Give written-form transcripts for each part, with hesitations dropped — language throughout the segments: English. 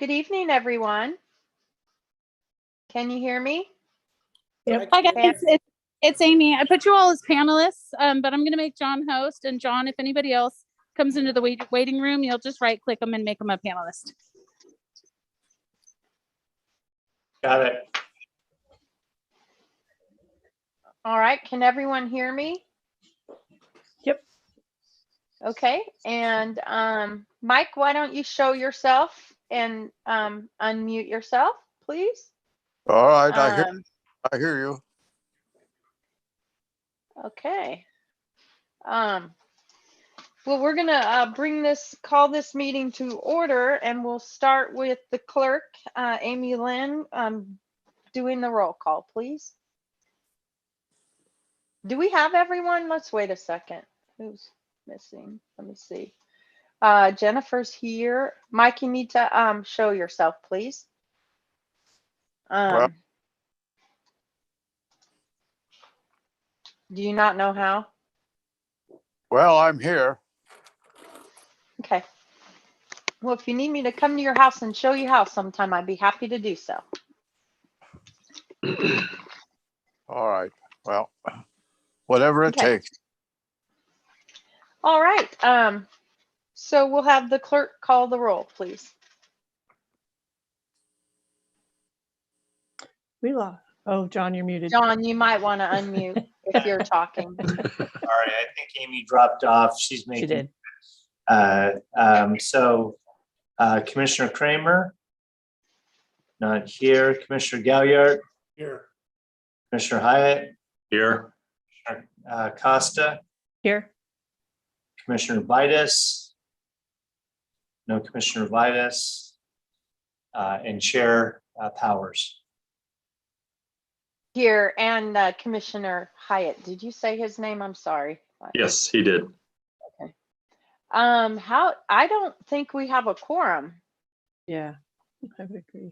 Good evening, everyone. Can you hear me? Yep. Hi guys, it's Amy. I put you all as panelists, but I'm going to make John host. And John, if anybody else comes into the waiting room, you'll just right click them and make them a panelist. Got it. All right. Can everyone hear me? Yep. Okay. And Mike, why don't you show yourself and unmute yourself, please? All right, I hear you. Okay. Well, we're gonna call this meeting to order, and we'll start with the clerk, Amy Lynn, doing the roll call, please. Do we have everyone? Let's wait a second. Who's missing? Let me see. Jennifer's here. Mike, you need to show yourself, please. Well, do you not know how? well, I'm here. Okay. Well, if you need me to come to your house and show you how sometime, I'd be happy to do so. All right. Well, whatever it Okay. takes. All right. So we'll have the clerk call the roll, please. We lost. Oh, John, you're muted. John, you might want to unmute if you're talking. All right, I think Amy dropped off. She's making. She did. Commissioner Kramer, not here. Commissioner Galliard, Here. Commissioner Hyatt, Here. Costa, Here. Commissioner Vitus, no Commissioner Vitus, and Chair Powers. Here, and Commissioner Hyatt. Did you say his name? I'm sorry. Yes, he did. Okay. I don't think we have a quorum. Yeah, I would agree.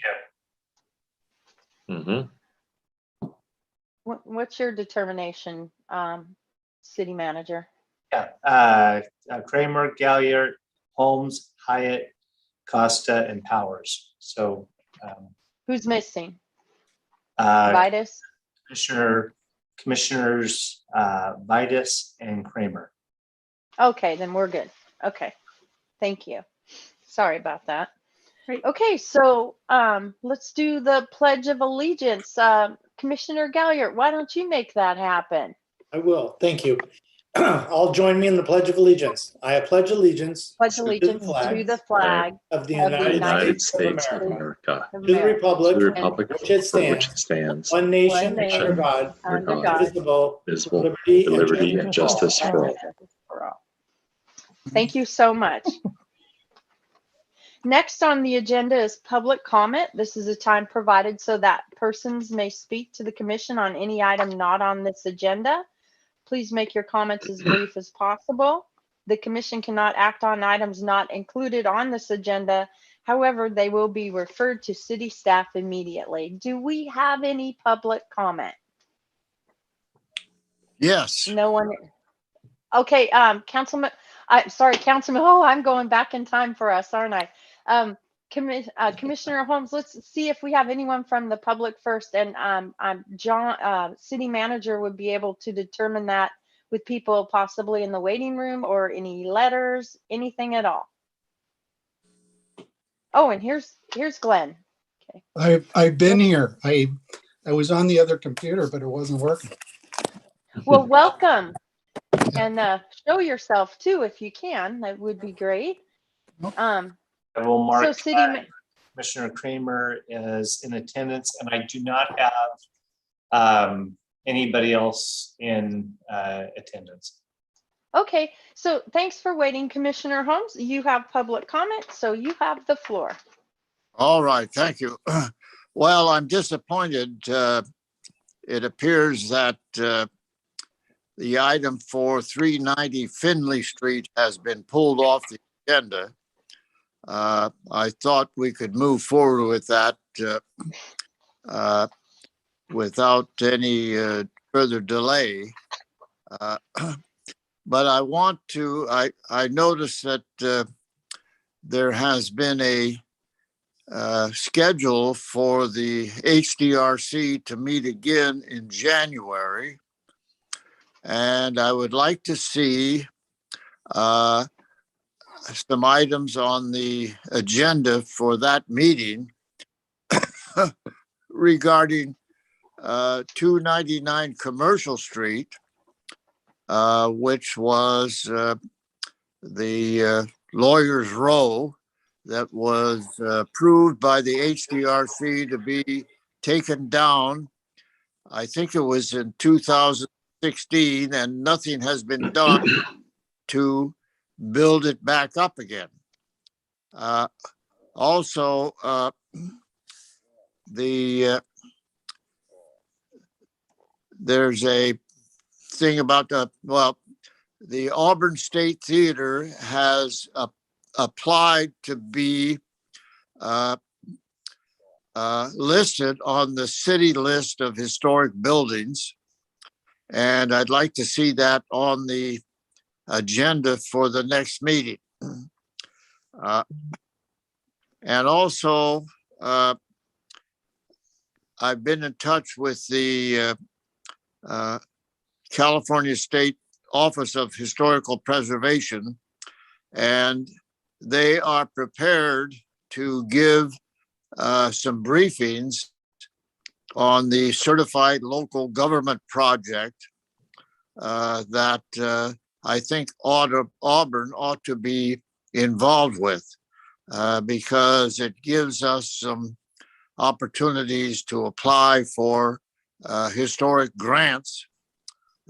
Mm-hmm. What's your determination, city manager? Yeah, Kramer, Galliard, Holmes, Hyatt, Costa, and Powers. So Who's missing? uh, Vitus? Commissioners Vitus and Kramer. Okay, then we're good. Okay. Thank you. Sorry about that. Right. Okay, so let's do the Pledge of Allegiance. Commissioner Galliard, why don't you make that happen? I will. Thank you. All join me in the Pledge of Allegiance. I pledge allegiance Pledge allegiance to the flag of the of the United States States of of America, of to the America, republic and for which it for stands, which stands one nation one nation, under God, under God, indivisible, visible, liberty and justice and for all. justice for all. Thank you so much. Next on the agenda is public comment. This is a time provided so that persons may speak to the commission on any item not on this agenda. Please make your comments as brief as possible. The commission cannot act on items not included on this agenda. However, they will be referred to city staff immediately. Do we have any public comment? Yes. No one. Okay, Councilman, Councilman, oh, I'm going back in time for us, aren't I? Commissioner Holmes, let's see if we have anyone from the public first. And John, city manager would be able to determine that with people possibly in the waiting room or any letters, anything at all. Oh, and here's Glenn. Okay. I've been here. I was on the other computer, but it wasn't working. Well, welcome. And show yourself too, if you can. That would be great. I will mark So city Commissioner Kramer is in attendance, and I do not have anybody else in attendance. Okay, so thanks for waiting, Commissioner Holmes. You have public comment, so you have the floor. All right. Thank you. Well, I'm disappointed. It appears that the item for 390 Finley Street has been pulled off the agenda. I thought we could move forward with that without any further delay. But I want to, I noticed that there has been schedule for the HDRC to meet again in January. And I would like to see some items on the agenda for that meeting regarding 299 Commercial Street, which was the Lawyers Row that was approved by the HDRC to be taken down. I think it was in 2016, and nothing has been done to build it back up again. Also, there's a thing about the Auburn State Theater has applied to be listed on the city list of historic buildings. And I'd like to see that on the agenda for the next meeting. And also, I've been in touch with the California State Office of Historical Preservation, and they are prepared to give some briefings on the certified local government project that I think Auburn ought to be involved with, because it gives us some opportunities to apply for historic grants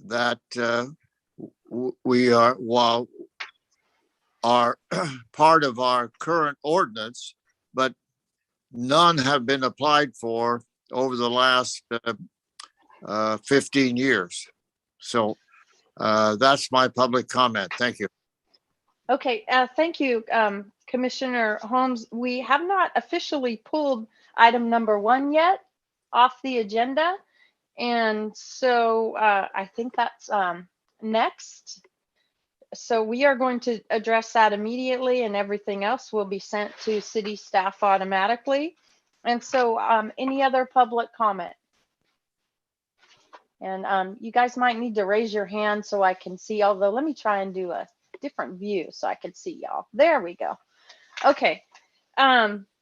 that we are, while are part of our current ordinance, but none have been applied for over the last 15 years. So that's my public comment. Thank you. Okay, thank you, Commissioner Holmes. We have not officially pulled item number 1 yet off the agenda. And so I think that's next. So we are going to address that immediately, and everything else will be sent to city staff automatically. And so any other public comment? And you guys might need to raise your hand so I can see, although let me try and do a different view so I can see y'all. There we go. Okay.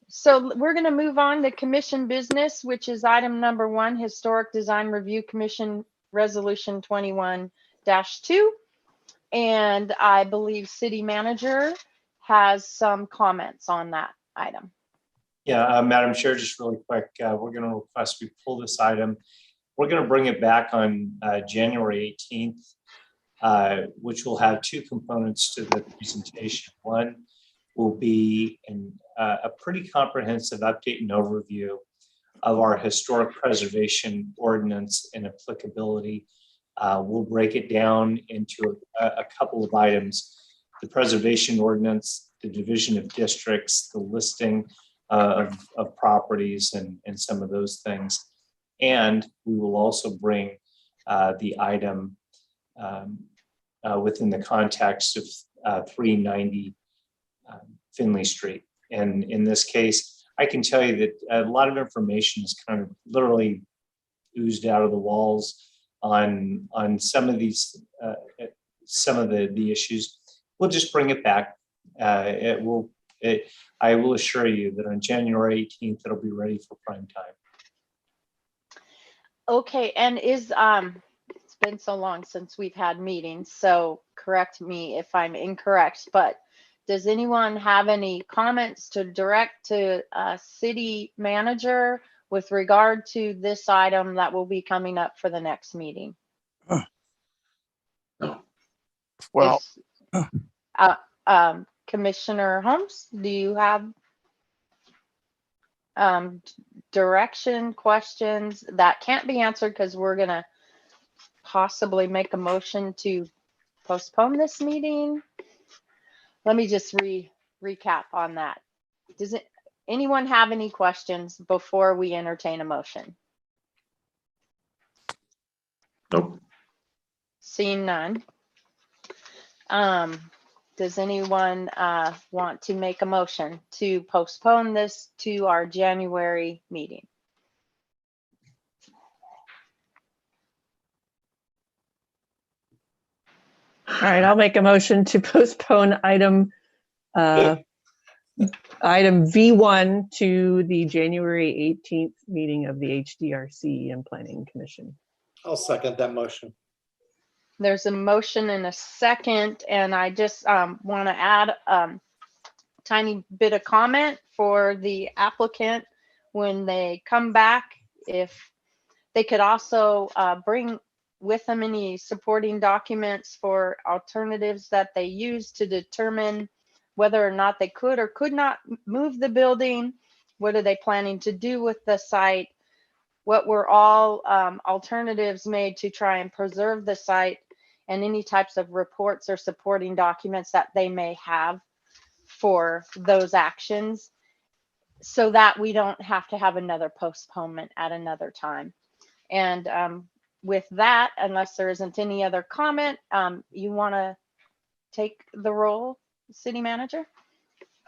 So we're going to move on to commission business, which is item number 1, Historic Design Review Commission Resolution 21-2. And I believe City Manager has some comments on that item. Yeah, Madam Chair, just really quick, we're going to request we pull this item. We're going to bring it back on January 18th, which will have 2 components to the presentation. One will be a pretty comprehensive update and overview of our historic preservation ordinance and applicability. We'll break it down into a couple of items: the preservation ordinance, the division of districts, the listing of properties, and some of those things. And we will also bring the item within the context of 390 Finley Street. And in this case, I can tell you that a lot of information is kind of literally oozed out of the walls on some of these, some of the issues. We'll just bring it back. I will assure you that on January 18th, it'll be ready for prime time. Okay, and it's been so long since we've had meetings, so correct me if I'm incorrect, but does anyone have any comments to direct to City Manager with regard to this item that will be coming up for the next meeting? No. Well, Commissioner Holmes, do you have direction, questions that can't be answered because we're going to possibly make a motion to postpone this meeting? Let me just recap on that. Does anyone have any questions before we entertain a motion? Nope. Seeing none. Does anyone want to make a motion to postpone this to our January meeting? All right, I'll make a motion to postpone item V1 to the January 18th meeting of the HDRC and Planning Commission. I'll second that motion. There's a motion and a second, and I just want to add tiny bit of comment for the applicant when they come back. If they could also bring with them any supporting documents for alternatives that they use to determine whether or not they could or could not move the building. What are they planning to do with the site? What were all alternatives made to try and preserve the site, and any types of reports or supporting documents that they may have for those actions, so that we don't have to have another postponement at another time. And with that, unless there isn't any other comment, you want to take the role, City Manager?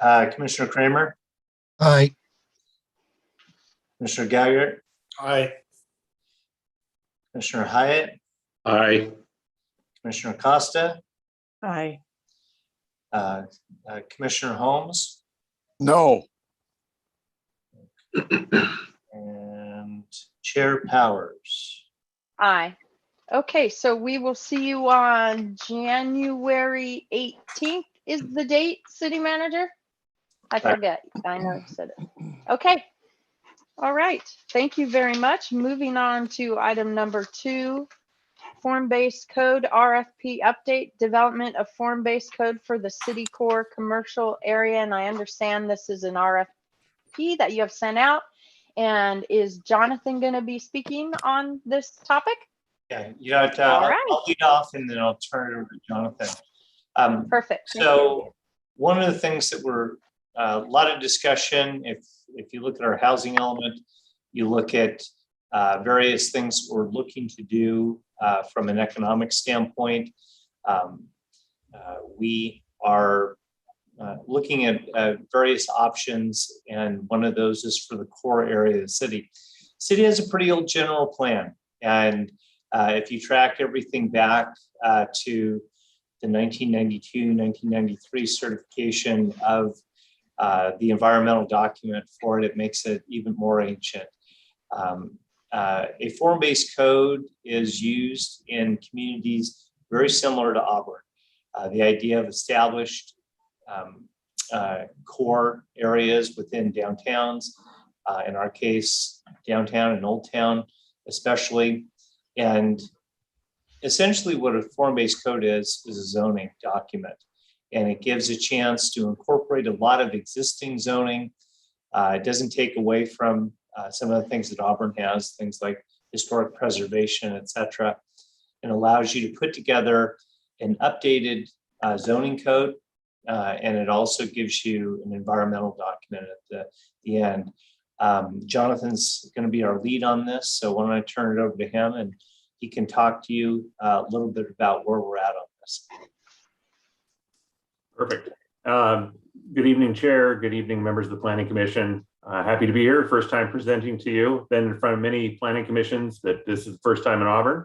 Commissioner Kramer, Aye. Commissioner Gaggart, Aye. Commissioner Hyatt, Aye. Commissioner Costa, Aye. Commissioner Holmes, No. and Chair Powers. Aye. Okay, so we will see you on January 18th is the date, City Manager? I forget. I know you said it. Okay. All right. Thank you very much. Moving on to item number 2, form-based code RFP update, development of form-based code for the city core commercial area. And I understand this is an RFP that you have sent out. And is Jonathan going to be speaking on this topic? Yeah, you know, All right. I'll lead off and then I'll turn it over to Jonathan. Perfect. Thank you. So one of the things that we're a lot of discussion, if you look at our housing element, you look at various things we're looking to do from an economic standpoint. We are looking at various options, and one of those is for the core area of the city. City has a pretty old general plan, and if you track everything back to the 1992, 1993 certification of the environmental document for it, it makes it even more ancient. A form-based code is used in communities very similar to Auburn. The idea of established core areas within downtowns, in our case, downtown and Old Town especially. And essentially what a form-based code is a zoning document. And it gives a chance to incorporate a lot of existing zoning. It doesn't take away from some of the things that Auburn has, things like historic preservation, et cetera, and allows you to put together an updated zoning code. And it also gives you an environmental document at the end. Jonathan's going to be our lead on this, so why don't I turn it over to him and he can talk to you a little bit about where we're at on this. Perfect. Good evening, Chair. Good evening, members of the Planning Commission. Happy to be here. First time presenting to you. Been in front of many planning commissions, but this is the first time in Auburn.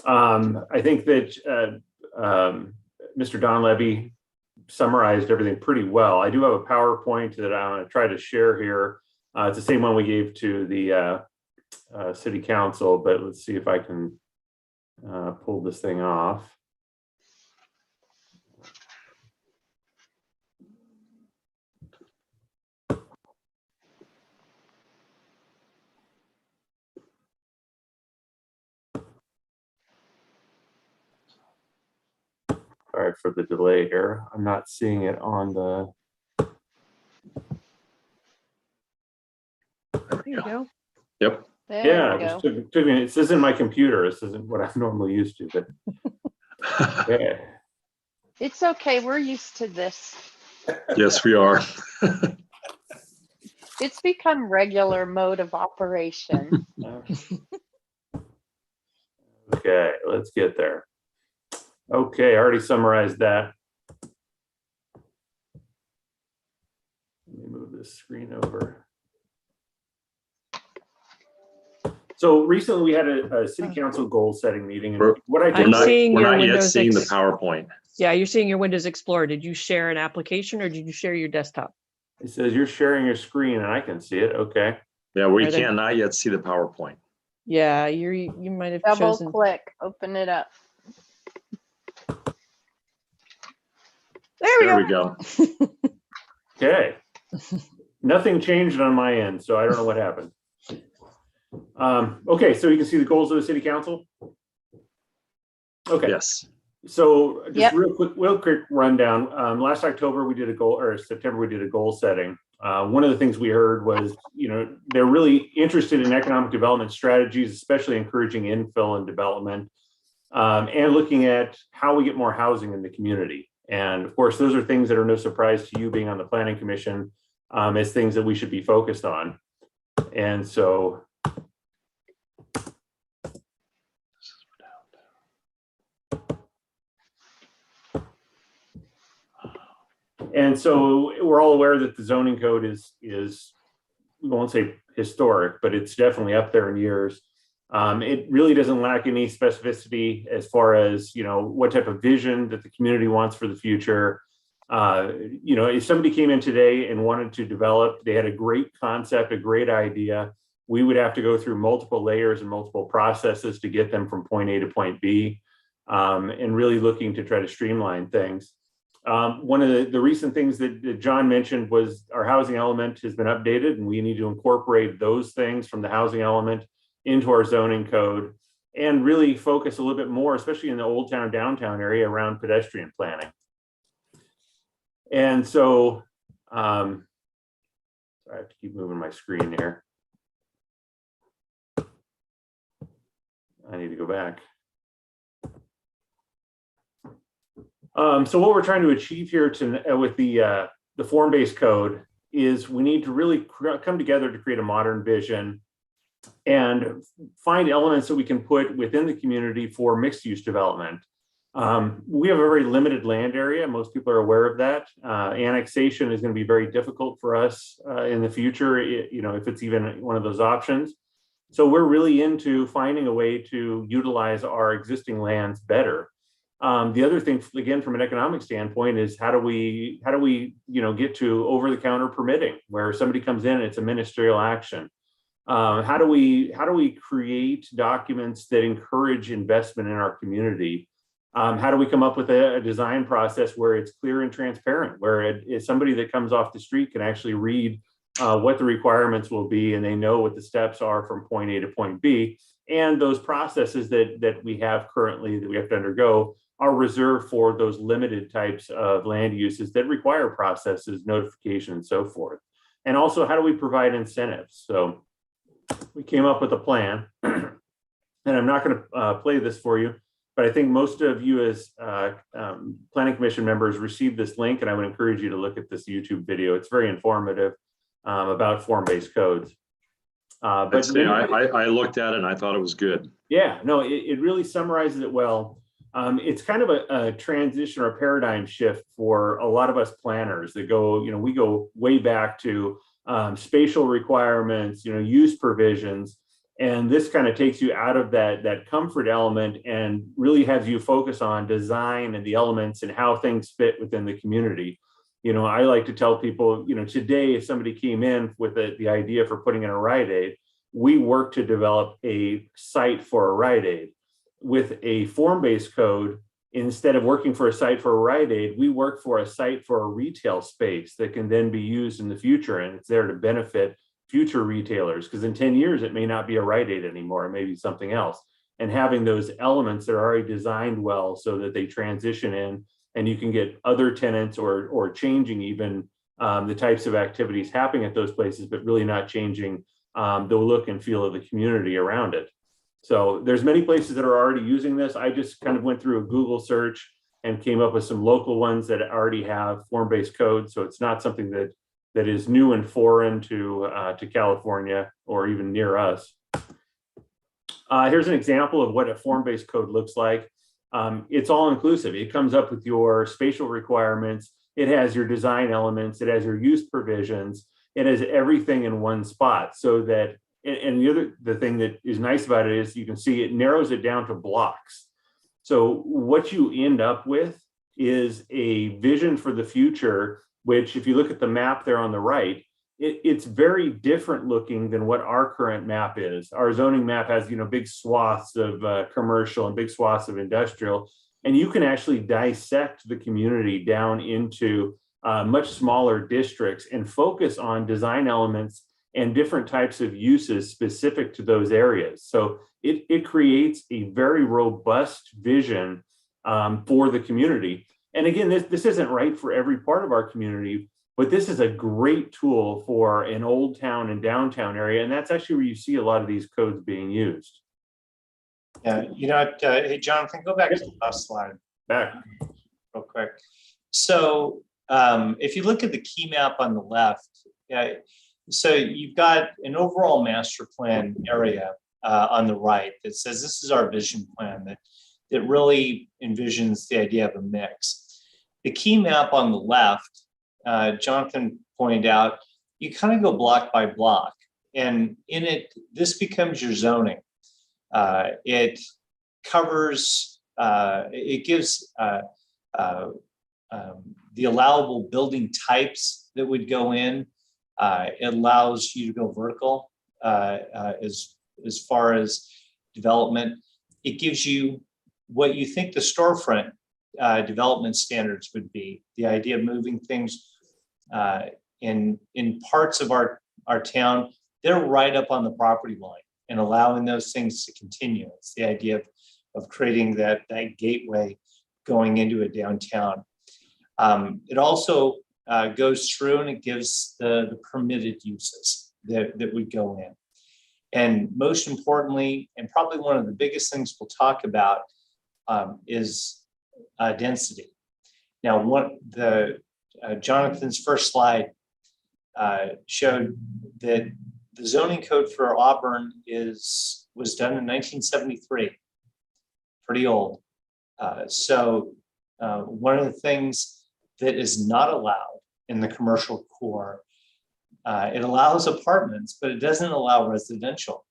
I think that Mr. Don Levy summarized everything pretty well. I do have a PowerPoint that I want to try to share here. It's the same one we gave to the City Council, but let's see if I can pull this thing off. Sorry for the delay here. I'm not seeing it on the. There you go. Yep. There Yeah, we go. just took me. This isn't my computer. This isn't what I'm normally used to, but yeah. It's okay. We're used to this. Yes, we are. It's become regular mode of operation. Okay, let's get there. Okay, I already summarized that. this screen over. So recently we had a city council goal setting meeting, and what I did, seeing we're your not yet Windows seeing the PowerPoint. Yeah, you're seeing your Windows Explorer. Did you share an application or did you share your desktop? it says you're sharing your screen and I can see it. Okay. Yeah, we Are they- cannot yet see the PowerPoint. Yeah, you might have Double chosen. click, open it up. There There we go. Okay. Nothing changed on my end, so I don't know what happened. Okay, so you can see the goals of the city council. Okay. Yes. So just Yep. real quick rundown. Last October we did a goal, or September we did a goal setting. One of the things we heard was, they're really interested in economic development strategies, especially encouraging infill and development, and looking at how we get more housing in the community. And of course, those are things that are no surprise to you being on the Planning Commission, as things that we should be focused on. And so we're all aware that the zoning code is we won't say historic, but it's definitely up there in years. It really doesn't lack any specificity as far as, what type of vision that the community wants for the future. If somebody came in today and wanted to develop, they had a great concept, a great idea, we would have to go through multiple layers and multiple processes to get them from point A to point B, and really looking to try to streamline things. One of the recent things that John mentioned was our housing element has been updated, and we need to incorporate those things from the housing element into our zoning code and really focus a little bit more, especially in the Old Town downtown area, around pedestrian planning. And so, I have to keep moving my screen here. I need to go back. So what we're trying to achieve here with the form-based code is we need to really come together to create a modern vision and find elements that we can put within the community for mixed-use development. We have a very limited land area. Most people are aware of that. Annexation is going to be very difficult for us in the future, if it's even one of those options. So we're really into finding a way to utilize our existing lands better. The other thing, again, from an economic standpoint, is how do we get to over-the-counter permitting, where somebody comes in and it's a ministerial action. How do we create documents that encourage investment in our community? How do we come up with a design process where it's clear and transparent, where somebody that comes off the street can actually read what the requirements will be, and they know what the steps are from point A to point B. And those processes that we have currently that we have to undergo are reserved for those limited types of land uses that require processes, notification, and so forth. And also, how do we provide incentives? So we came up with a plan, and I'm not going to play this for you, but I think most of you as Planning Commission members received this link, and I would encourage you to look at this YouTube video. It's very informative about form-based codes. I looked at it and I thought it was good. Yeah, no, it really summarizes it well. It's kind of a transition or a paradigm shift for a lot of us planners that go, we go way back to spatial requirements, use provisions. And this kind of takes you out of that comfort element and really has you focus on design and the elements and how things fit within the community. I like to tell people, today, if somebody came in with the idea for putting in a Rite Aid, we work to develop a site for a Rite Aid. With a form-based code, instead of working for a site for a Rite Aid, we work for a site for a retail space that can then be used in the future, and it's there to benefit future retailers, because in 10 years, it may not be a Rite Aid anymore, it may be something else. And having those elements that are already designed well so that they transition in, and you can get other tenants or changing even the types of activities happening at those places, but really not changing the look and feel of the community around it. So there's many places that are already using this. I just kind of went through a Google search and came up with some local ones that already have form-based code. So it's not something that is new and foreign to California or even near us. Here's an example of what a form-based code looks like. It's all inclusive. It comes up with your spatial requirements. It has your design elements. It has your use provisions. it has everything in one spot, so that, and the thing that is nice about it is you can see it narrows it down to blocks. So what you end up with is a vision for the future, which if you look at the map there on the right, it's very different looking than what our current map is. Our zoning map has, big swaths of commercial and big swaths of industrial, and you can actually dissect the community down into much smaller districts and focus on design elements and different types of uses specific to those areas. So it creates a very robust vision for the community. And again, this isn't right for every part of our community, but this is a great tool for an old town and downtown area. And that's actually where you see a lot of these codes being used. Yeah, hey, Jonathan, go back to the last slide. Back. Real quick. So if you look at the key map on the left, so you've got an overall master plan area on the right that says this is our vision plan that really envisions the idea of a mix. The key map on the left, Jonathan pointed out, you kind of go block by block, and in it, this becomes your zoning. It covers, it gives the allowable building types that would go in. It allows you to go vertical as far as development. It gives you what you think the storefront development standards would be. The idea of moving things in parts of our town, they're right up on the property line and allowing those things to continue. It's the idea of creating that gateway going into a downtown. It also goes through and it gives the permitted uses that would go in. And most importantly, and probably one of the biggest things we'll talk about is density. Now, Jonathan's first slide showed that the zoning code for Auburn was done in 1973, pretty old. So one of the things that is not allowed in the commercial core, it allows apartments, but it doesn't allow residential.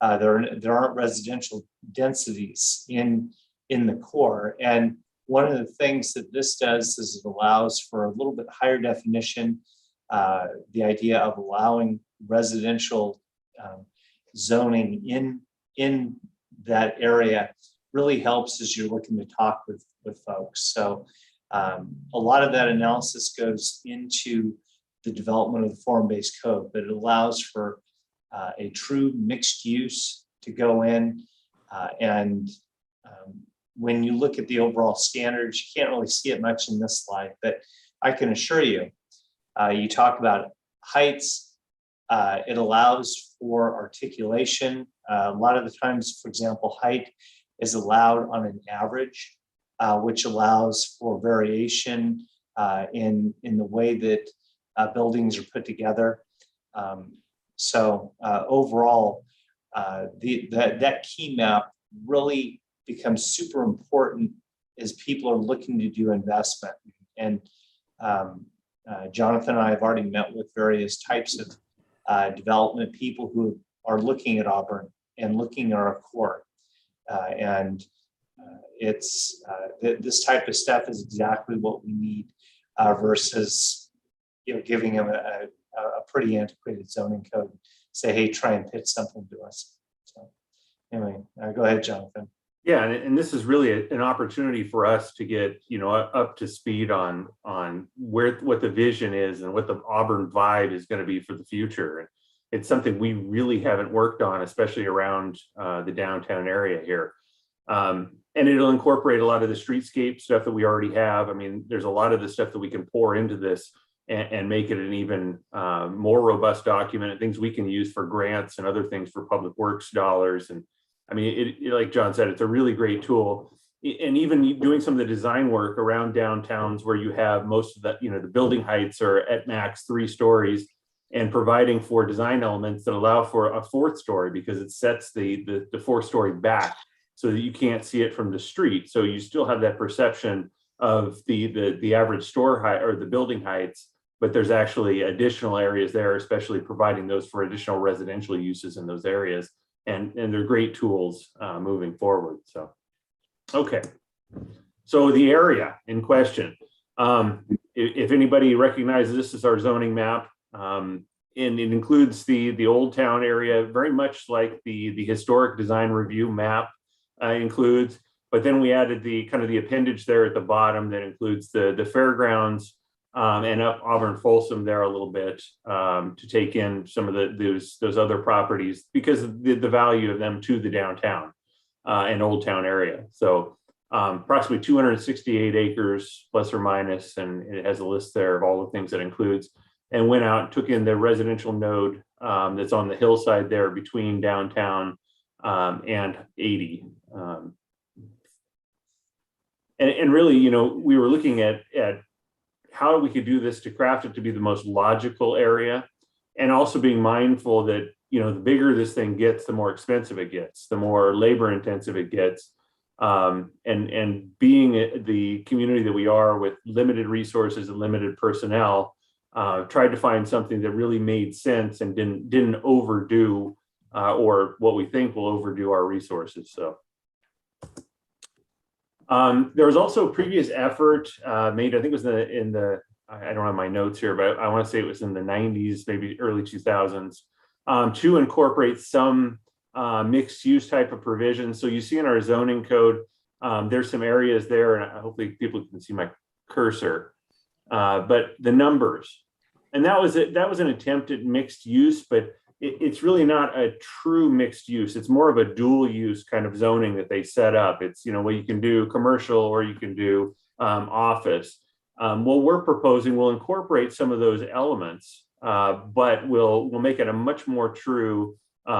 There aren't residential densities in the core. And one of the things that this does is it allows for a little bit higher definition. The idea of allowing residential zoning in that area really helps as you're looking to talk with folks. So a lot of that analysis goes into the development of the form-based code, but it allows for a true mixed use to go in. When you look at the overall standards, you can't really see it much in this slide, but I can assure you, you talk about heights, it allows for articulation. A lot of the times, for example, height is allowed on an average, which allows for variation in the way that buildings are put together. So overall, that key map really becomes super important as people are looking to do investment. And Jonathan and I have already met with various types of development people who are looking at Auburn and looking at our core. It's this type of stuff is exactly what we need versus giving them a pretty antiquated zoning code. Say, hey, try and pitch something to us. So anyway, go ahead, Jonathan. Yeah, and this is really an opportunity for us to get up to speed on what the vision is and what the Auburn vibe is going to be for the future. It's something we really haven't worked on, especially around the downtown area here. And it'll incorporate a lot of the streetscape stuff that we already have. I mean, there's a lot of the stuff that we can pour into this and make it an even more robust document, and things we can use for grants and other things for public works dollars. And I mean, like John said, it's a really great tool. And even doing some of the design work around downtowns where you have most of the, the building heights are at max 3 stories, and providing for design elements that allow for a 4th story because it sets the 4th story back so that you can't see it from the street. So you still have that perception of the average store height or the building heights, but there's actually additional areas there, especially providing those for additional residential uses in those areas. And they're great tools moving forward. So, okay. So the area in question, if anybody recognizes this is our zoning map, and it includes the Old Town area, very much like the historic design review map includes, but then we added the kind of the appendage there at the bottom that includes the fairgrounds and up Auburn Folsom there a little bit to take in some of those other properties because of the value of them to the downtown and Old Town area. So approximately 268 acres plus or minus, and it has a list there of all the things that includes, and went out and took in the residential node that's on the hillside there between downtown and 80. And really, you know, we were looking at how we could do this to craft it to be the most logical area, and also being mindful that, you know, the bigger this thing gets, the more expensive it gets, the more labor intensive it gets. And being the community that we are with limited resources and limited personnel, tried to find something that really made sense and didn't overdo or what we think will overdo our resources. So there was also a previous effort made, I think it was in the I don't have my notes here, but I want to say it was in the 90s, maybe early 2000s, to incorporate some mixed use type of provisions. So you see in our zoning code, there's some areas there, and hopefully people can see my cursor, but the numbers, and that was an attempt at mixed use, but it's really not a true mixed use. It's more of a dual use kind of zoning that they set up. It's, you know, well, you can do commercial or you can do office. What we're proposing will incorporate some of those elements, but we'll make it a much more true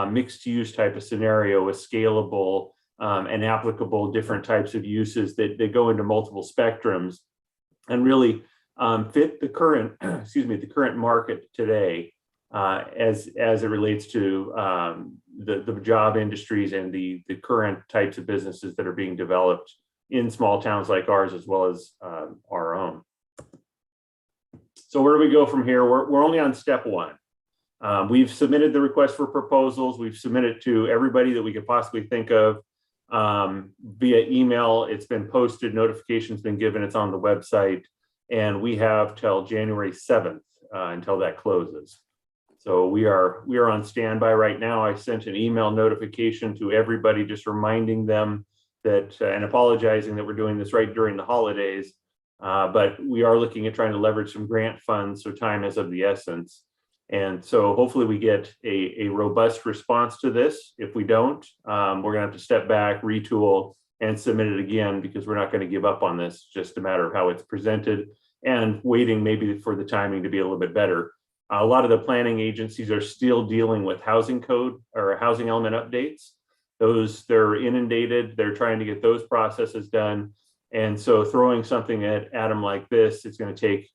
mixed use type of scenario with scalable and applicable different types of uses that go into multiple spectrums and really fit the current, the current market today as it relates to the job industries and the current types of businesses that are being developed in small towns like ours, as well as our own. So where do we go from here? We're only on step one. We've submitted the request for proposals. We've submitted to everybody that we could possibly think of via email. It's been posted, notification's been given, it's on the website, and we have till January 7th until that closes. So we are on standby right now. I sent an email notification to everybody, just reminding them that and apologizing that we're doing this right during the holidays, but we are looking at trying to leverage some grant funds, so time is of the essence. And so hopefully we get a robust response to this. If we don't, we're gonna have to step back, retool, and submit it again, because we're not gonna give up on this, just a matter of how it's presented and waiting maybe for the timing to be a little bit better. A lot of the planning agencies are still dealing with housing code or housing element updates. They're inundated, they're trying to get those processes done. And so throwing something at them like this, it's gonna take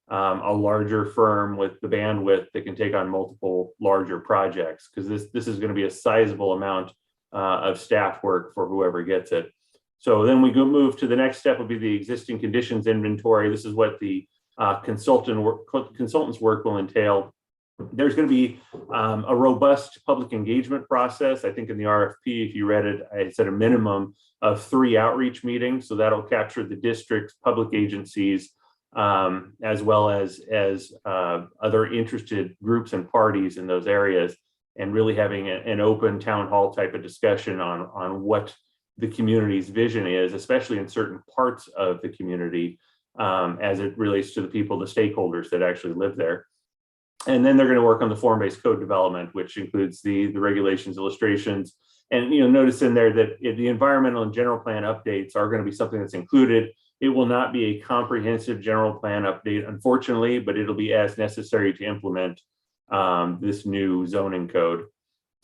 a larger firm with the bandwidth that can take on multiple larger projects, because this is going to be a sizable amount of staff work for whoever gets it. So then we go move to the next step will be the existing conditions inventory. This is what the consultant's work will entail. There's going to be a robust public engagement process. I think in the RFP, if you read it, I said a minimum of 3 outreach meetings. So that'll capture the districts, public agencies, as well as other interested groups and parties in those areas, and really having an open town hall type of discussion on what the community's vision is, especially in certain parts of the community, as it relates to the people, the stakeholders that actually live there. And then they're going to work on the form-based code development, which includes the regulations, illustrations, and notice in there that the environmental and general plan updates are going to be something that's included. It will not be a comprehensive general plan update, unfortunately, but it'll be as necessary to implement this new zoning code.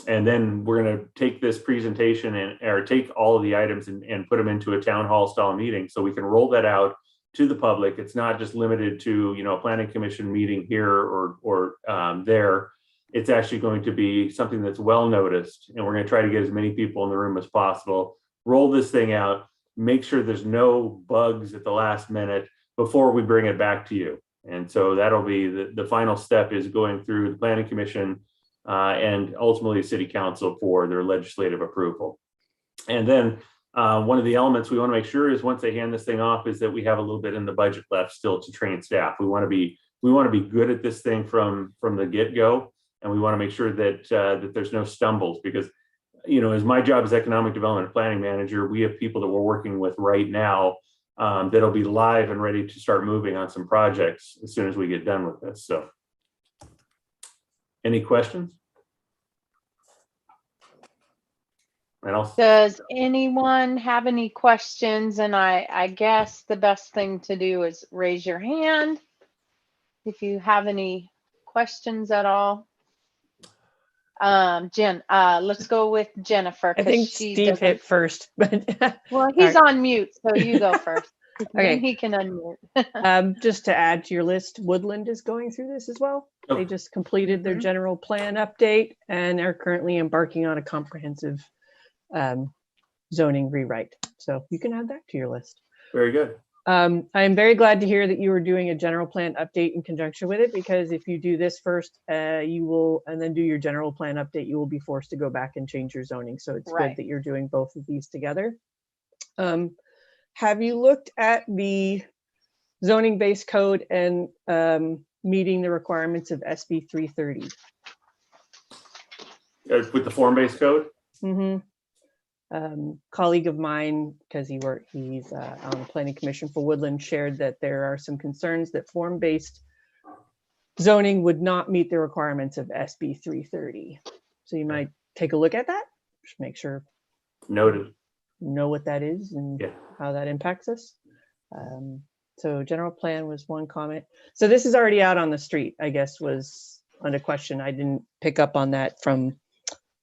And then we're going to take this presentation or take all of the items and put them into a town hall style meeting, so we can roll that out to the public. It's not just limited to a planning commission meeting here or there. It's actually going to be something that's well noticed, and we're going to try to get as many people in the room as possible. Roll this thing out. Make sure there's no bugs at the last minute before we bring it back to you. And so that'll be the final step, is going through the planning commission and ultimately city council for their legislative approval. And then one of the elements we want to make sure is, once they hand this thing off, is that we have a little bit in the budget left still to train staff. We want to be good at this thing from the get-go, and we want to make sure that that there's no stumbles, because, you know, as my job as economic development and planning manager, we have people that we're working with right now that'll be live and ready to start moving on some projects as soon as we get done with this. So, any questions? Does anyone have any questions? And I guess the best thing to do is raise your hand if you have any questions at all. Jen, let's go with Jennifer. I think Steve hit first, but well, he's on mute, so you go first. Okay, he can unmute. just to add to your list, Woodland is going through this as well. Oh. They just completed their general plan update and are currently embarking on a comprehensive zoning rewrite. So you can add that to your list. Very good. I am very glad to hear that you are doing a general plan update in conjunction with it, because if you do this first, you will, and then do your general plan update, you will be forced to go back and change your zoning. So it's good that you're doing both of these together. Have you looked at the zoning based code and meeting the requirements of SB 330? With the form-based code? Mm-hmm. Colleague of mine, because he's on the planning commission for Woodland, shared that there are some concerns that form-based zoning would not meet the requirements of SB 330. So you might take a look at that, just make sure. Noted. Know what that is and how that impacts us. So general plan was one comment. So this is already out on the street, I guess, was under question. I didn't pick up on that from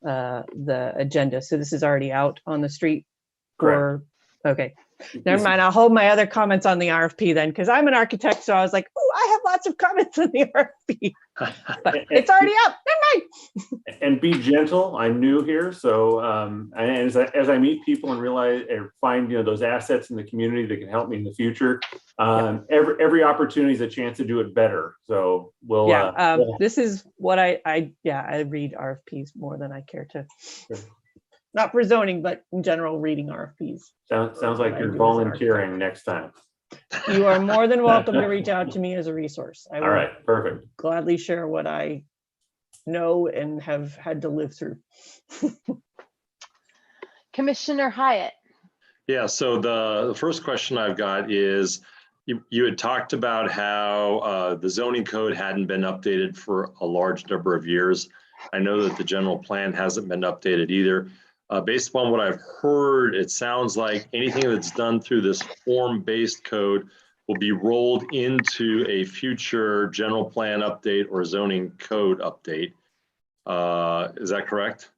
the agenda. So this is already out on the street. Correct. Okay, never mind. I'll hold my other comments on the RFP then, because I'm an architect. So I was like, oh, I have lots of comments on the RFP, but it's already out. Never mind. And be gentle. I'm new here, so and as I meet people and realize or find, you know, those assets in the community that can help me in the future, every opportunity is a chance to do it better. So we'll this is what I read RFPs more than I care to. Sure. Not for zoning, but in general, reading RFPs. Sounds like you're volunteering next time. You are more than welcome to reach out to me as a resource. I will All right, perfect. Gladly share what I know and have had to live through. Commissioner Hyatt. Yeah, so the first question I've got is, you had talked about how the zoning code hadn't been updated for a large number of years. I know that the general plan hasn't been updated either. Based upon what I've heard, it sounds like anything that's done through this form-based code will be rolled into a future general plan update or zoning code update. Is that correct?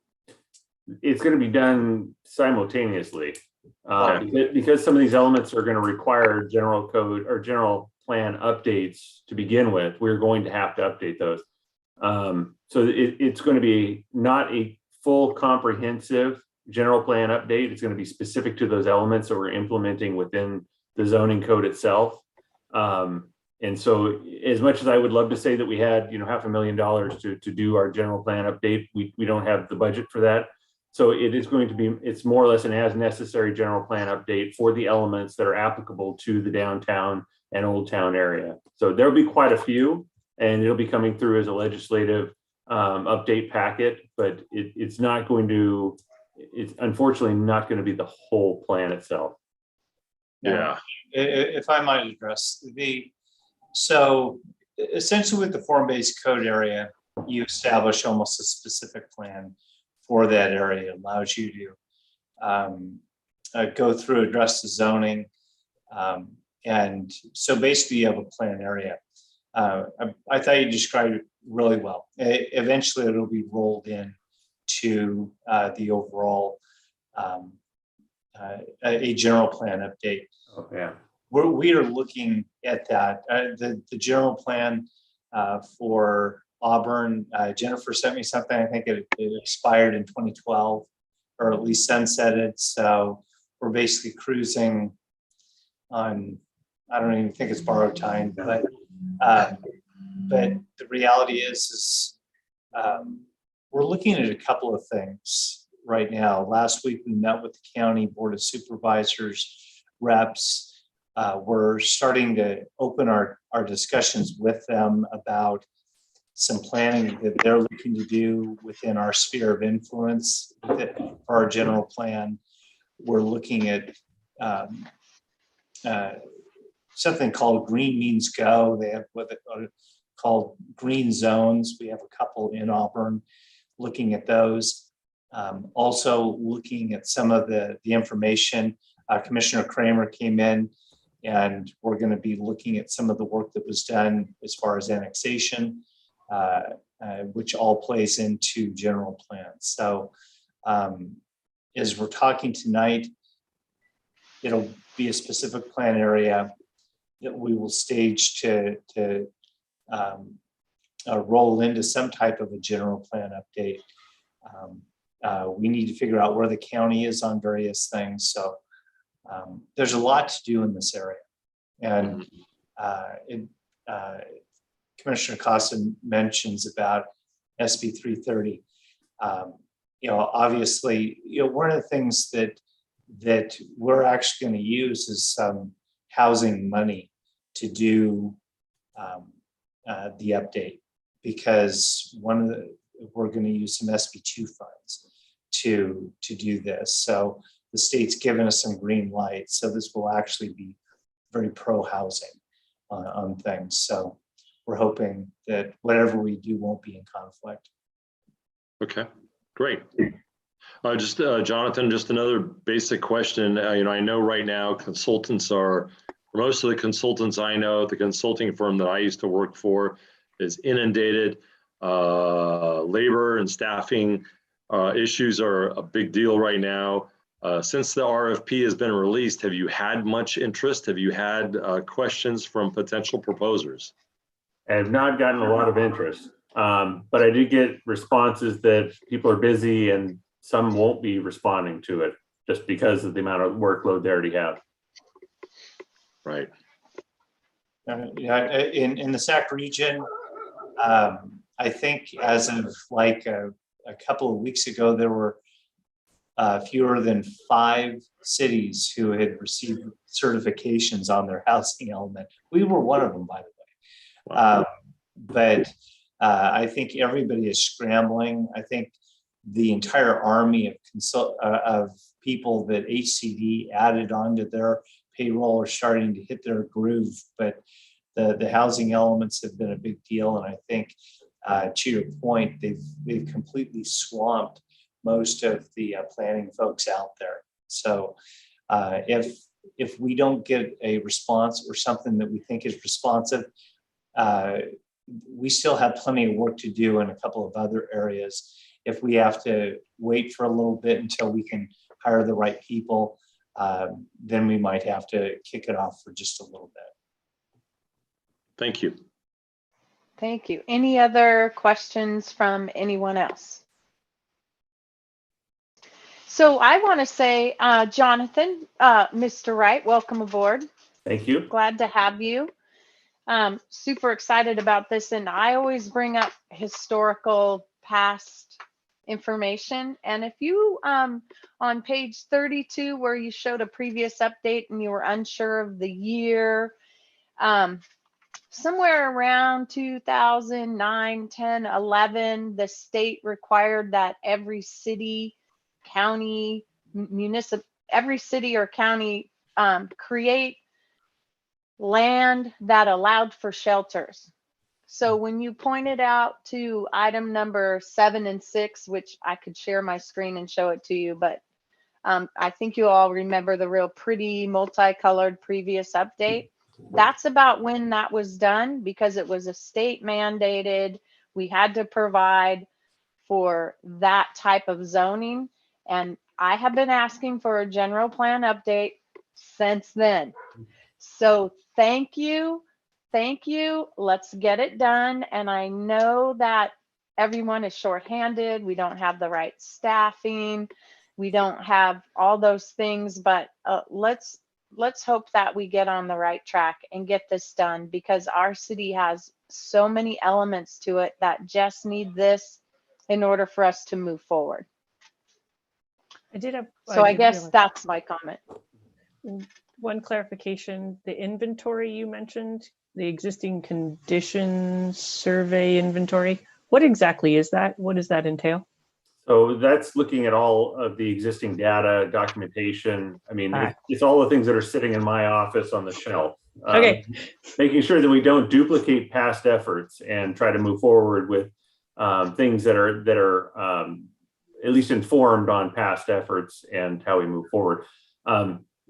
It's going to be done simultaneously because some of these elements are going to require general code or general plan updates to begin with. We're going to have to update those. So it's going to be not a full comprehensive general plan update. It's going to be specific to those elements that we're implementing within the zoning code itself. And so as much as I would love to say that we had, you know, $500,000 to do our general plan update, we don't have the budget for that. So it is going to be, it's more or less an as necessary general plan update for the elements that are applicable to the downtown and Old Town area. So there'll be quite a few, and it'll be coming through as a legislative update packet, but it's not going to, it's unfortunately not going to be the whole plan itself. Yeah. If I might address so essentially with the form-based code area, you establish almost a specific plan for that area. It allows you to go through, address the zoning. And so basically you have a plan area. I thought you described it really well. Eventually it'll be rolled in to the overall a general plan update. Oh, yeah. We are looking at that. The general plan for Auburn, Jennifer sent me something. I think it expired in 2012, or at least sunsetted. So we're basically cruising on, I don't even think it's borrowed time, but But the reality is we're looking at a couple of things right now. Last week, we met with the county board of supervisors, reps. We're starting to open our discussions with them about some planning that they're looking to do within our sphere of influence for our general plan. We're looking at something called Green Means Go. They have what they called green zones. We have a couple in Auburn looking at those. Also looking at some of the information. Commissioner Kramer came in, and we're going to be looking at some of the work that was done as far as annexation, which all plays into general plans. So as we're talking tonight, it'll be a specific plan area that we will stage to roll into some type of a general plan update. We need to figure out where the county is on various things. So there's a lot to do in this area. And Commissioner Costa mentions about SB 330. Obviously, one of the things that we're actually going to use is some housing money to do the update, because we're going to use some SB2 funds to do this. So the state's given us some green light. So this will actually be very pro housing on things. So we're hoping that whatever we do won't be in conflict. Okay, great. Jonathan, just another basic question. I know right now consultants are, most of the consultants I know, the consulting firm that I used to work for is inundated. Labor and staffing issues are a big deal right now. Since the RFP has been released, have you had much interest? Have you had questions from potential proposers? I have not gotten a lot of interest, but I do get responses that people are busy and some won't be responding to it just because of the amount of workload they already have. Right. In the SAC region, I think as of like a couple of weeks ago, there were fewer than 5 cities who had received certifications on their housing element. We were one of them, by the way. But I think everybody is scrambling. I think the entire army of people that HCD added onto their payroll are starting to hit their groove. But the housing elements have been a big deal, and I think to your point, they've completely swamped most of the planning folks out there. So if we don't get a response or something that we think is responsive, we still have plenty of work to do in a couple of other areas. If we have to wait for a little bit until we can hire the right people, then we might have to kick it off for just a little bit. Thank you. Thank you. Any other questions from anyone else? So I want to say, Jonathan, Mr. Wright, welcome aboard. Thank you. Glad to have you. Super excited about this. And I always bring up historical past information. And if you, on page 32, where you showed a previous update and you were unsure of the year, somewhere around 2009, 10, 11, the state required that every city, county, every city or county create land that allowed for shelters. So when you pointed out to item number 7 and 6, which I could share my screen and show it to you, but I think you all remember the real pretty multicolored previous update. That's about when that was done, because it was a state mandated. We had to provide for that type of zoning. And I have been asking for a general plan update since then. So thank you. Thank you. Let's get it done. And I know that everyone is shorthanded. We don't have the right staffing. We don't have all those things, but let's let's hope that we get on the right track and get this done, because our city has so many elements to it that just need this in order for us to move forward. So I guess that's my comment. One clarification, the inventory you mentioned, the existing conditions survey inventory, what exactly is that? What does that entail? So that's looking at all of the existing data, documentation. I mean, Ah. it's all the things that are sitting in my office on the shelf. Okay. Making sure that we don't duplicate past efforts and try to move forward with things that are at least informed on past efforts and how we move forward.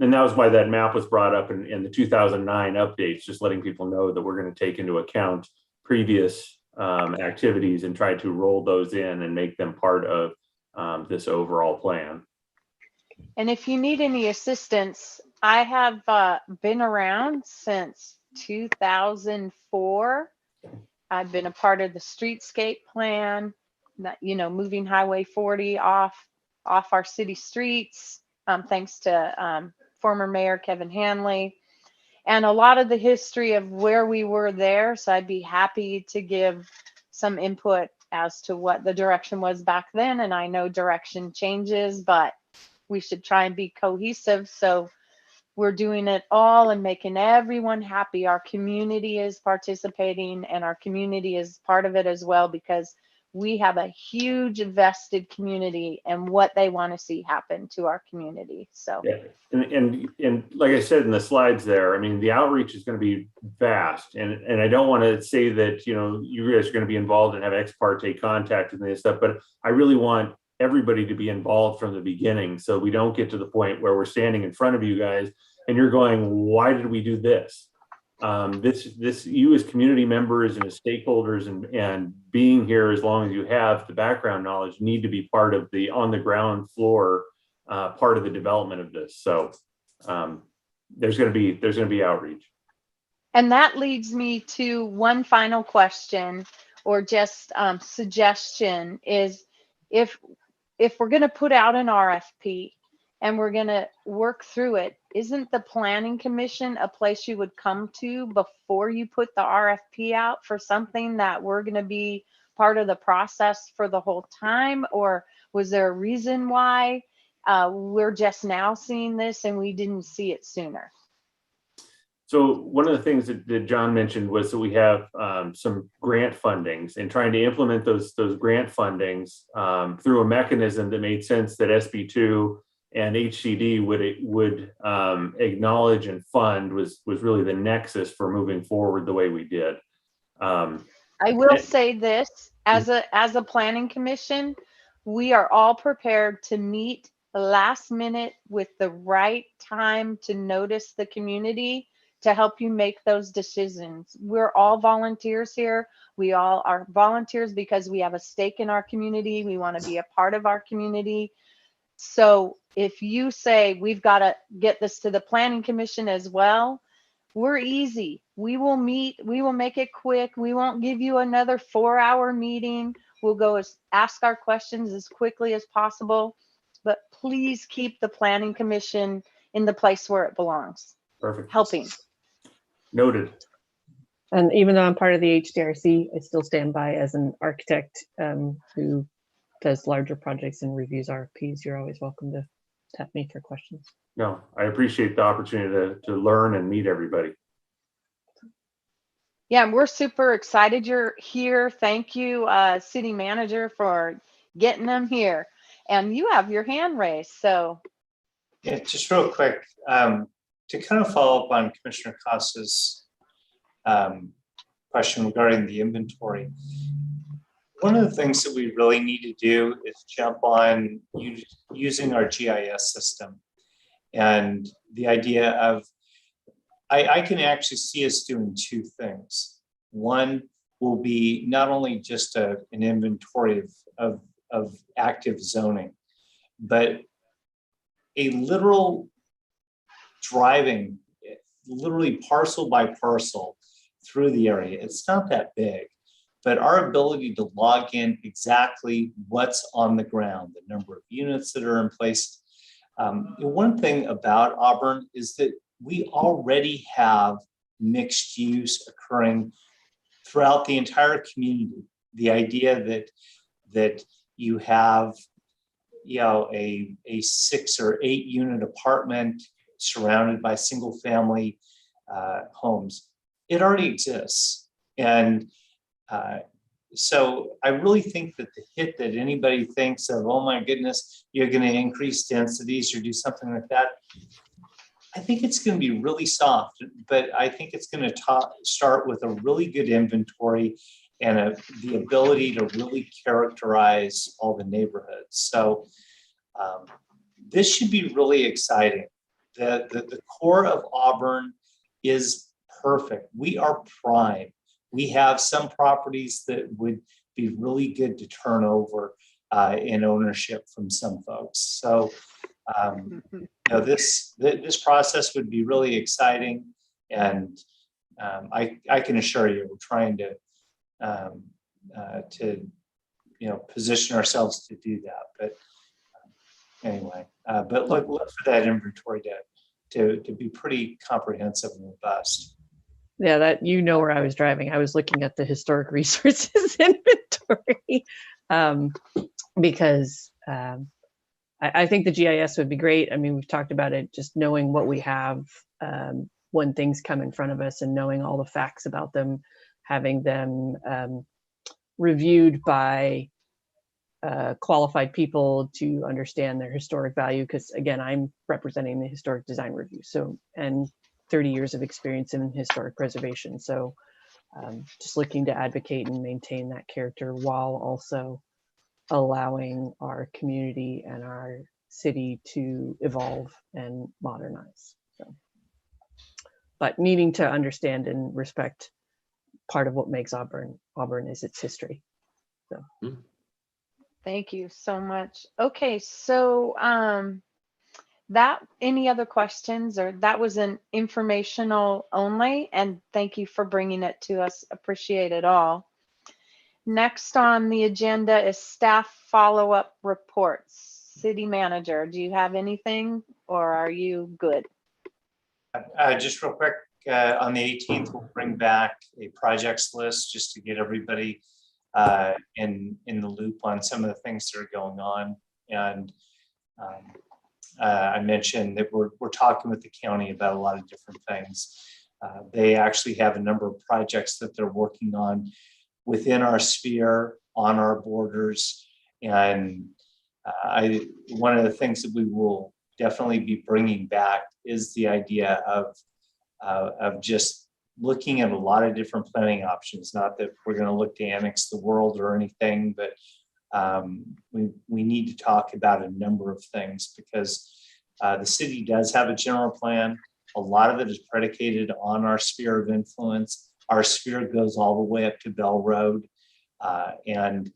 And that was why that map was brought up in the 2009 updates, just letting people know that we're going to take into account previous activities and try to roll those in and make them part of this overall plan. And if you need any assistance, I have been around since 2004. I've been a part of the streetscape plan, that, you know, moving Highway 40 off our city streets, thanks to former Mayor Kevin Hanley, and a lot of the history of where we were there. So I'd be happy to give some input as to what the direction was back then. And I know direction changes, but we should try and be cohesive. So we're doing it all and making everyone happy. Our community is participating and our community is part of it as well, because we have a huge vested community and what they want to see happen to our community. So yeah. And like I said in the slides there, I mean, the outreach is going to be vast, and I don't want to say that, you know, you guys are going to be involved and have ex parte contact and this stuff, but I really want everybody to be involved from the beginning, so we don't get to the point where we're standing in front of you guys and you're going, why did we do this? This you as community members and as stakeholders and being here as long as you have the background knowledge need to be part of the on the ground floor part of the development of this. So there's going to be outreach. And that leads me to one final question, or just suggestion, is if we're going to put out an RFP and we're going to work through it, isn't the Planning Commission a place you would come to before you put the RFP out for something that we're going to be part of the process for the whole time? Or was there a reason why we're just now seeing this and we didn't see it sooner? So one of the things that John mentioned was that we have some grant fundings, and trying to implement those grant fundings through a mechanism that made sense that SB2 and HCD would acknowledge and fund was really the nexus for moving forward the way we did. I will say this, as a planning commission, we are all prepared to meet last minute with the right time to notice the community to help you make those decisions. We're all volunteers here. We all are volunteers because we have a stake in our community. We want to be a part of our community. So if you say we've got to get this to the Planning Commission as well, we're easy. We will meet, we will make it quick. We won't give you another 4-hour meeting. We'll go ask our questions as quickly as possible, but please keep the Planning Commission in the place where it belongs. Perfect. Helping. Noted. And even though I'm part of the HDRC, I still stand by as an architect who does larger projects and reviews RFPs. You're always welcome to tap me for questions. No, I appreciate the opportunity to learn and meet everybody. Yeah, and we're super excited you're here. Thank you, City Manager, for getting them here. And you have your hand raised, so. Yeah, just real quick, to kind of follow up on Commissioner Costa's question regarding the inventory. One of the things that we really need to do is jump on using our GIS system. And the idea of, I can actually see us doing two things. One will be not only just an inventory of active zoning, but a literal driving, literally parcel by parcel through the area. It's not that big, but our ability to log in exactly what's on the ground, the number of units that are in place. One thing about Auburn is that we already have mixed use occurring throughout the entire community. The idea that you have, you know, a 6 or 8 unit apartment surrounded by single family homes, it already exists. And so I really think that the hit that anybody thinks of, oh my goodness, you're going to increase densities or do something like that, I think it's going to be really soft, but I think it's going to start with a really good inventory and the ability to really characterize all the neighborhoods. So this should be really exciting. The core of Auburn is perfect. We are prime. We have some properties that would be really good to turn over in ownership from some folks. So you know, this process would be really exciting, and I can assure you we're trying to you know, position ourselves to do that. But anyway, but look for that inventory to be pretty comprehensive and robust. Yeah, that, you know, where I was driving, I was looking at the historic resources inventory because I think the GIS would be great. I mean, we've talked about it, just knowing what we have when things come in front of us and knowing all the facts about them, having them reviewed by qualified people to understand their historic value. Because again, I'm representing the Historic Design Review, so, and 30 years of experience in historic preservation. So just looking to advocate and maintain that character while also allowing our community and our city to evolve and modernize. So, but needing to understand and respect part of what makes Auburn is its history. So. Thank you so much. Okay, so that, any other questions? Or that was an informational only, and thank you for bringing it to us. Appreciate it all. Next on the agenda is staff follow-up reports. City manager, do you have anything, or are you good? Just real quick, on the 18th, we'll bring back a projects list just to get everybody in the loop on some of the things that are going on. And I mentioned that we're talking with the county about a lot of different things. They actually have a number of projects that they're working on within our sphere, on our borders. And one of the things that we will definitely be bringing back is the idea of just looking at a lot of different planning options. Not that we're going to look to annex the world or anything, but we need to talk about a number of things, because the city does have a general plan. A lot of it is predicated on our sphere of influence. Our sphere goes all the way up to Bell Road. And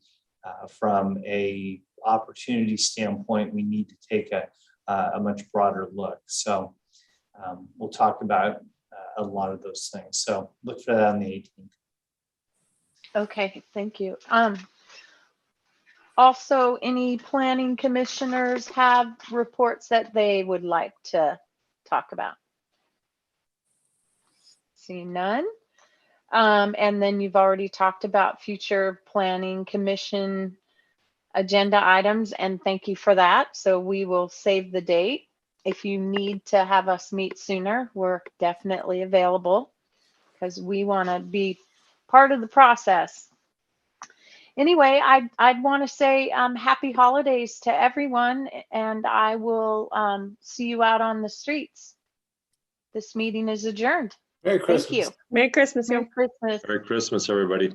from a opportunity standpoint, we need to take a much broader look. So we'll talk about a lot of those things. So look for that on the 18th. Okay, thank you. Also, any planning commissioners have reports that they would like to talk about? See none. And then you've already talked about future planning commission agenda items, and thank you for that. So we will save the date. If you need to have us meet sooner, we're definitely available, because we want to be part of the process. Anyway, I'd want to say happy holidays to everyone, and I will see you out on the streets. This meeting is adjourned. Merry Christmas. Thank you. Merry Christmas. Merry Christmas. Merry Christmas, everybody.